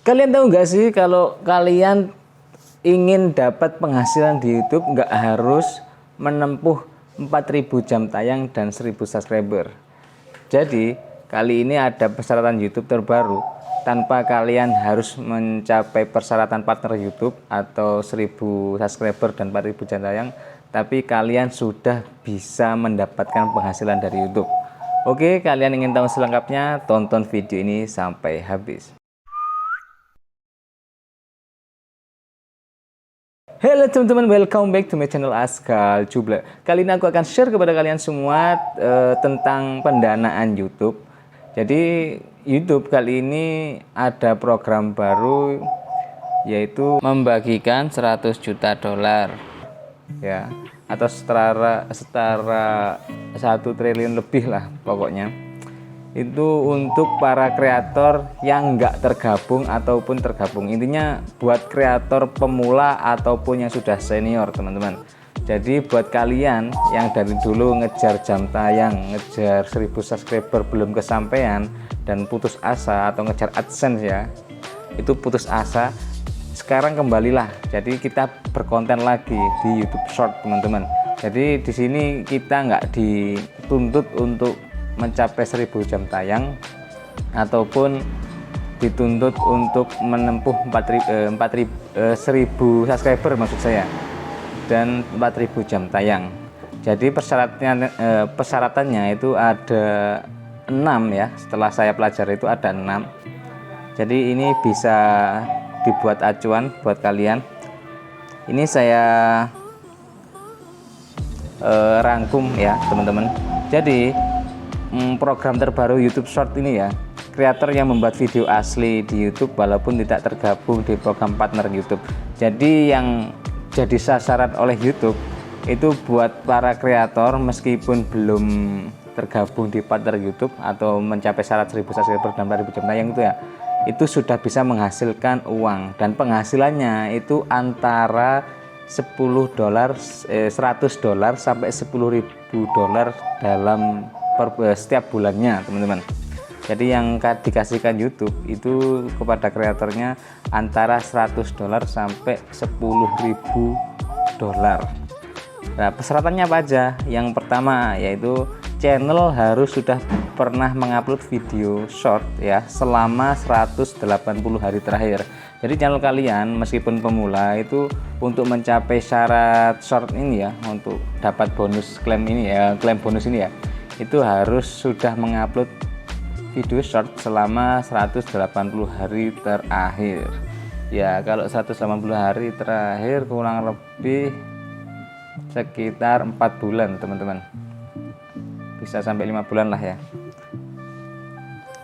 Kalian tahu nggak sih kalau kalian ingin dapat penghasilan di YouTube nggak harus menempuh 4.000 jam tayang dan 1.000 subscriber. Jadi kali ini ada persyaratan YouTube terbaru tanpa kalian harus mencapai persyaratan partner YouTube atau 1.000 subscriber dan 4.000 jam tayang, tapi kalian sudah bisa mendapatkan penghasilan dari YouTube. Oke, kalian ingin tahu selengkapnya? Tonton video ini sampai habis. Halo teman-teman, welcome back to my channel Askal Jubla. Kali ini aku akan share kepada kalian semua tentang pendanaan YouTube. Jadi YouTube kali ini ada program baru, yaitu membagikan 100 juta dolar ya, atau setara 1 triliun lebih lah pokoknya. Itu untuk para kreator yang nggak tergabung ataupun tergabung, intinya buat kreator pemula ataupun yang sudah senior teman-teman. Jadi buat kalian yang dari dulu ngejar jam tayang, ngejar 1.000 subscriber belum kesampaian dan putus asa, atau ngejar AdSense ya, itu putus asa, sekarang kembalilah. Jadi kita berkonten lagi di YouTube Short teman-teman. Jadi di sini kita nggak dituntut untuk mencapai 1.000 jam tayang ataupun dituntut untuk menempuh 1.000 subscriber maksud saya, dan 4.000 jam tayang. Jadi persyaratannya itu ada 6 ya, setelah saya pelajari itu ada 6. Jadi ini bisa dibuat acuan buat kalian. Ini saya rangkum ya teman-teman. Jadi program terbaru YouTube Short ini ya, kreator yang membuat video asli di YouTube walaupun tidak tergabung di program partner YouTube. Jadi yang jadi sasaran oleh YouTube itu buat para kreator meskipun belum tergabung di partner YouTube atau mencapai syarat 1.000 subscriber dan 4.000 jam tayang itu ya, itu sudah bisa menghasilkan uang, dan penghasilannya itu antara $100 sampai $10.000 dalam setiap bulannya teman-teman. Jadi yang dikasihkan YouTube itu kepada kreatornya antara $100 sampai $10.000. Nah, persyaratannya apa aja? Yang pertama yaitu channel harus sudah pernah mengupload video short ya selama 180 hari terakhir. Jadi channel kalian meskipun pemula itu untuk mencapai syarat short ini ya, untuk dapat bonus klaim ini ya, klaim bonus ini ya, itu harus sudah mengupload video short selama 180 hari terakhir ya. Kalau 180 hari terakhir kurang lebih sekitar 4 bulan teman-teman, bisa sampai 5 bulan lah ya.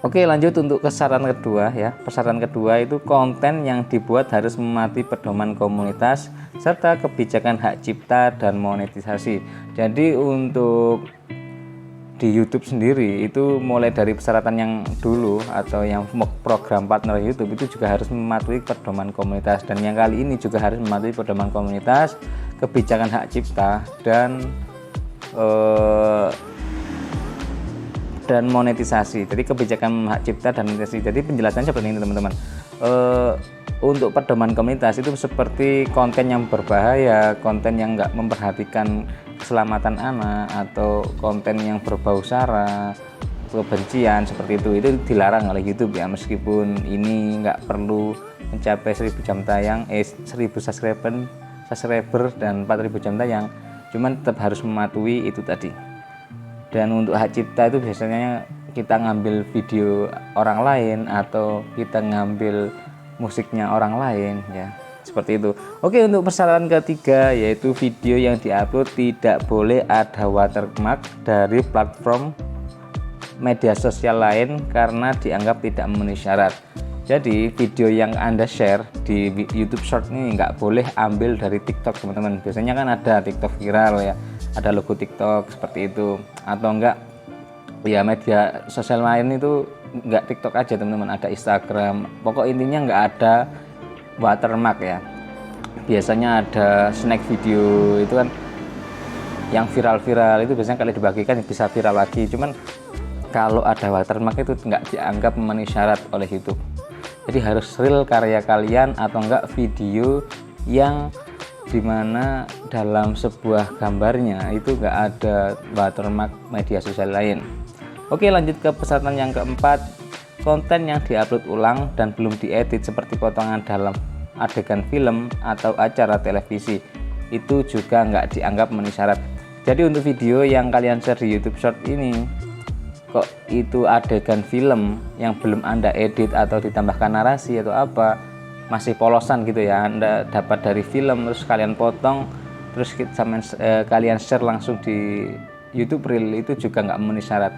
Oke, lanjut untuk persyaratan kedua ya. Persyaratan kedua itu konten yang dibuat harus mematuhi pedoman komunitas serta kebijakan hak cipta dan monetisasi. Jadi untuk di YouTube sendiri itu mulai dari persyaratan yang dulu atau yang program partner YouTube itu juga harus mematuhi pedoman komunitas, dan yang kali ini juga harus mematuhi pedoman komunitas, kebijakan hak cipta dan monetisasi. Jadi kebijakan hak cipta dan monetisasi. Jadi penjelasannya seperti ini teman-teman. Untuk pedoman komunitas itu seperti konten yang berbahaya, konten yang nggak memperhatikan keselamatan anak, atau konten yang berbau sara, kebencian seperti itu dilarang oleh YouTube ya. Meskipun ini nggak perlu mencapai 1.000 jam tayang, 1.000 subscriber dan 4.000 jam tayang, cuman tetap harus mematuhi itu tadi. Dan untuk hak cipta itu biasanya kita ngambil video orang lain atau kita ngambil musiknya orang lain ya, seperti itu. Oke, untuk persyaratan ketiga yaitu video yang diupload tidak boleh ada watermark dari platform media sosial lain karena dianggap tidak memenuhi syarat. Jadi video yang Anda share di YouTube Short ini nggak boleh ambil dari TikTok teman-teman. Biasanya kan ada TikTok viral ya, ada logo TikTok seperti itu, atau enggak ya media sosial lain itu nggak TikTok aja teman-teman, ada Instagram. Pokok intinya nggak ada watermark ya. Biasanya ada snack video itu kan yang viral-viral, itu biasanya kalau dibagikan bisa viral lagi. Cuman kalau ada watermark itu nggak dianggap memenuhi syarat oleh YouTube. Jadi harus real karya kalian atau enggak video yang dimana dalam sebuah gambarnya itu enggak ada watermark media sosial lain. Oke, lanjut ke persyaratan yang keempat. Konten yang diupload ulang dan belum diedit seperti potongan dalam adegan film atau acara televisi itu juga nggak dianggap memenuhi syarat. Jadi untuk video yang kalian share di YouTube Short ini, kok itu adegan film yang belum Anda edit atau ditambahkan narasi atau apa, masih polosan gitu ya, Anda dapat dari film terus kalian potong terus kalian share langsung di YouTube Reel, itu juga nggak memenuhi syarat.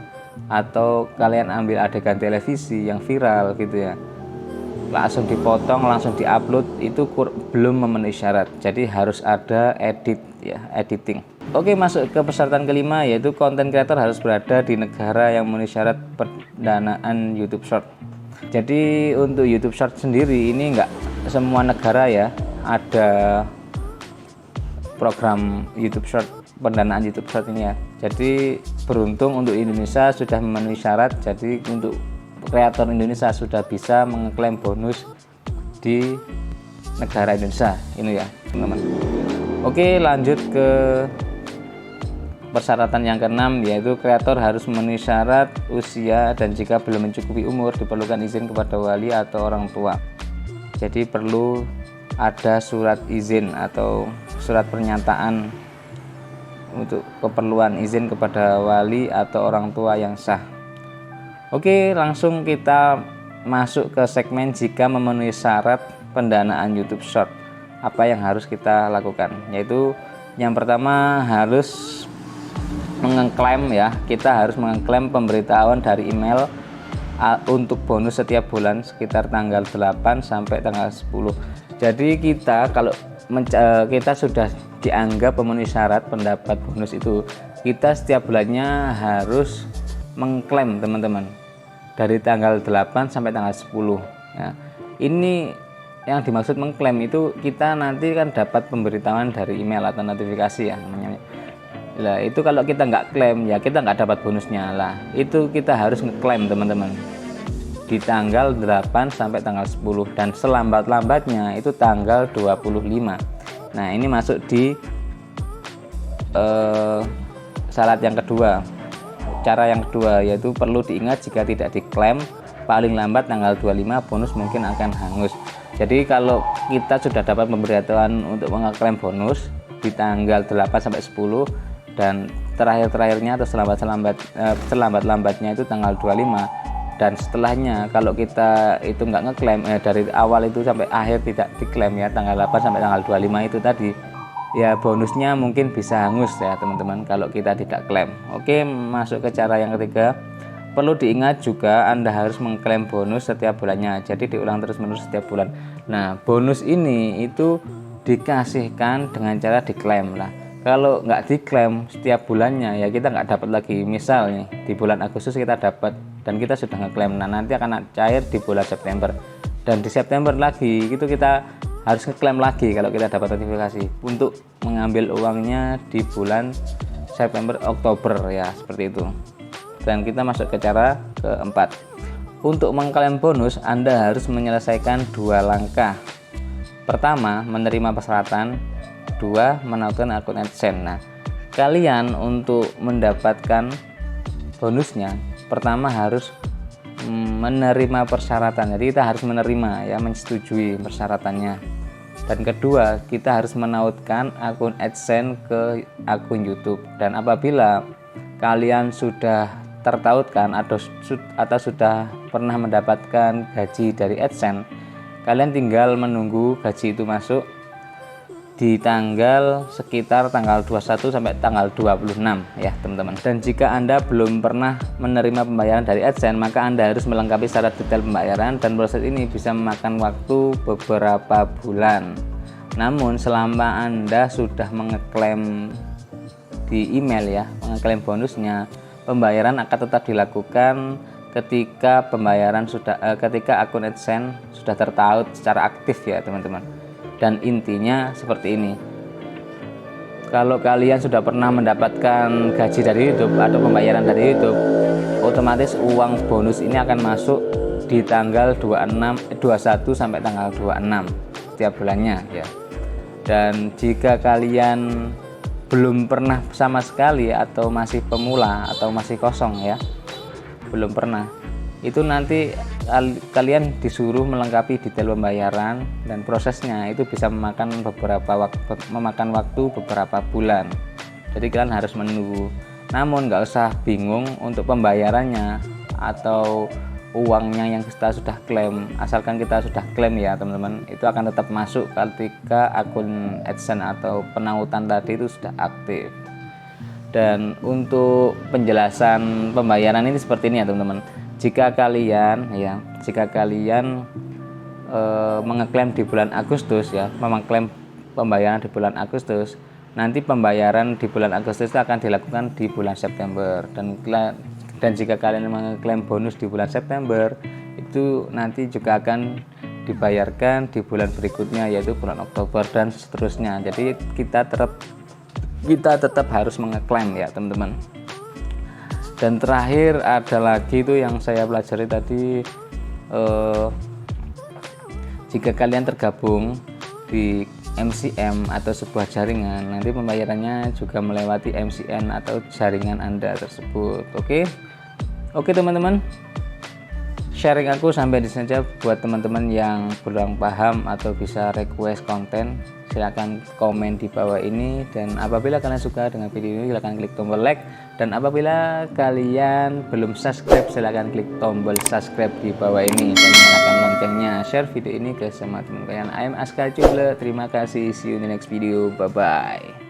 Atau kalian ambil adegan televisi yang viral gitu ya, langsung dipotong langsung diupload, itu belum memenuhi syarat. Jadi harus ada editing. Oke, masuk ke persyaratan kelima, yaitu konten kreator harus berada di negara yang memenuhi syarat pendanaan YouTube Short. Jadi untuk YouTube Short sendiri ini enggak semua negara ya ada program YouTube Short, pendanaan YouTube Short ini ya. Jadi beruntung untuk Indonesia sudah memenuhi syarat. Jadi untuk kreator Indonesia sudah bisa mengklaim bonus di negara Indonesia ini ya teman-teman. Oke, lanjut ke persyaratan yang keenam, yaitu kreator harus memenuhi syarat usia dan jika belum mencukupi umur diperlukan izin kepada wali atau orang tua. Jadi perlu ada surat izin atau surat pernyataan untuk keperluan izin kepada wali atau orang tua yang sah. Oke, langsung kita masuk ke segmen jika memenuhi syarat pendanaan YouTube Short. Apa yang harus kita lakukan? Yaitu yang pertama harus mengklaim ya. Kita harus mengklaim pemberitahuan dari email untuk bonus setiap bulan sekitar tanggal 8 sampai tanggal 10. Jadi kita kalau kita sudah dianggap memenuhi syarat pendapat bonus itu, kita setiap bulannya harus mengklaim teman-teman dari tanggal 8 sampai tanggal 10 ya. Ini yang dimaksud mengklaim itu, kita nanti kan dapat pemberitahuan dari email atau notifikasi ya namanya. Lah itu kalau kita nggak klaim ya kita nggak dapat bonusnya. Lah itu kita harus ngeklaim teman-teman di tanggal 8 sampai tanggal 10 dan selambat-lambatnya itu tanggal 25. Nah ini masuk di syarat yang kedua. Cara yang kedua yaitu perlu diingat jika tidak diklaim paling lambat tanggal 25 bonus mungkin akan hangus. Jadi kalau kita sudah dapat pemberitahuan untuk mengeklaim bonus di tanggal 8 sampai 10 dan terakhir-terakhirnya atau selambat-lambatnya itu tanggal 25, dan setelahnya kalau kita itu nggak ngeklaim dari awal itu sampai akhir tidak diklaim ya tanggal 8 sampai tanggal 25 itu tadi ya, bonusnya mungkin bisa hangus ya teman-teman kalau kita tidak klaim. Oke, masuk ke cara yang ketiga. Perlu diingat juga Anda harus mengklaim bonus setiap bulannya. Jadi diulang terus-menerus setiap bulan. Nah bonus ini itu dikasihkan dengan cara diklaim lah. Kalau nggak diklaim setiap bulannya ya kita nggak dapat lagi. Misalnya di bulan Agustus kita dapat dan kita sudah ngeklaim, nah nanti akan cair di bulan September, dan di September lagi itu kita harus ngeklaim lagi kalau kita dapat notifikasi untuk mengambil uangnya di bulan September Oktober ya, seperti itu. Dan kita masuk ke cara keempat. Untuk mengklaim bonus Anda harus menyelesaikan 2 langkah. Pertama, menerima persyaratan. 2, menautkan akun AdSense. Nah kalian untuk mendapatkan bonusnya pertama harus menerima persyaratan. Jadi kita harus menerima ya, menyetujui persyaratannya. Dan kedua, kita harus menautkan akun AdSense ke akun YouTube. Dan apabila kalian sudah tertautkan atau sudah pernah mendapatkan gaji dari AdSense, kalian tinggal menunggu gaji itu masuk di tanggal sekitar tanggal 21 sampai tanggal 26 ya teman-teman. Dan jika Anda belum pernah menerima pembayaran dari AdSense, maka Anda harus melengkapi syarat detail pembayaran, dan proses ini bisa memakan waktu beberapa bulan. Namun selama Anda sudah mengeklaim di email ya, mengeklaim bonusnya, pembayaran akan tetap dilakukan ketika ketika akun AdSense sudah tertaut secara aktif ya teman-teman. Dan intinya seperti ini, kalau kalian sudah pernah mendapatkan gaji dari YouTube atau pembayaran dari YouTube, otomatis uang bonus ini akan masuk di tanggal 21 sampai tanggal 26 setiap bulannya ya. Dan jika kalian belum pernah sama sekali atau masih pemula atau masih kosong ya, belum pernah, itu nanti kalian disuruh melengkapi detail pembayaran, dan prosesnya itu bisa memakan waktu beberapa bulan. Jadi kalian harus menunggu. Namun nggak usah bingung untuk pembayarannya atau uangnya yang kita sudah klaim, asalkan kita sudah klaim ya teman-teman, itu akan tetap masuk ketika akun AdSense atau penautan tadi itu sudah aktif. Dan untuk penjelasan pembayaran ini seperti ini ya teman-teman. Jika kalian mengeklaim di bulan Agustus ya, mengklaim pembayaran di bulan Agustus, nanti pembayaran di bulan Agustus itu akan dilakukan di bulan September, dan jika kalian mengeklaim bonus di bulan September, itu nanti juga akan dibayarkan di bulan berikutnya, yaitu bulan Oktober dan seterusnya. Jadi kita tetap harus mengeklaim ya teman-teman. Dan terakhir ada lagi itu yang saya pelajari tadi, jika kalian tergabung di MCN atau sebuah jaringan, nanti pembayarannya juga melewati MCN atau jaringan Anda tersebut. Oke teman-teman, sharing aku sampai di sini saja. Buat teman-teman yang kurang paham atau bisa request konten, silahkan komen di bawah ini. Dan apabila kalian suka dengan video ini, silahkan klik tombol like. Dan apabila kalian belum subscribe, silahkan klik tombol subscribe di bawah ini dan nyalakan loncengnya. Share video ini ke semua teman kalian. I am Askal Cuble. Terima kasih. See you in the next video. Bye bye.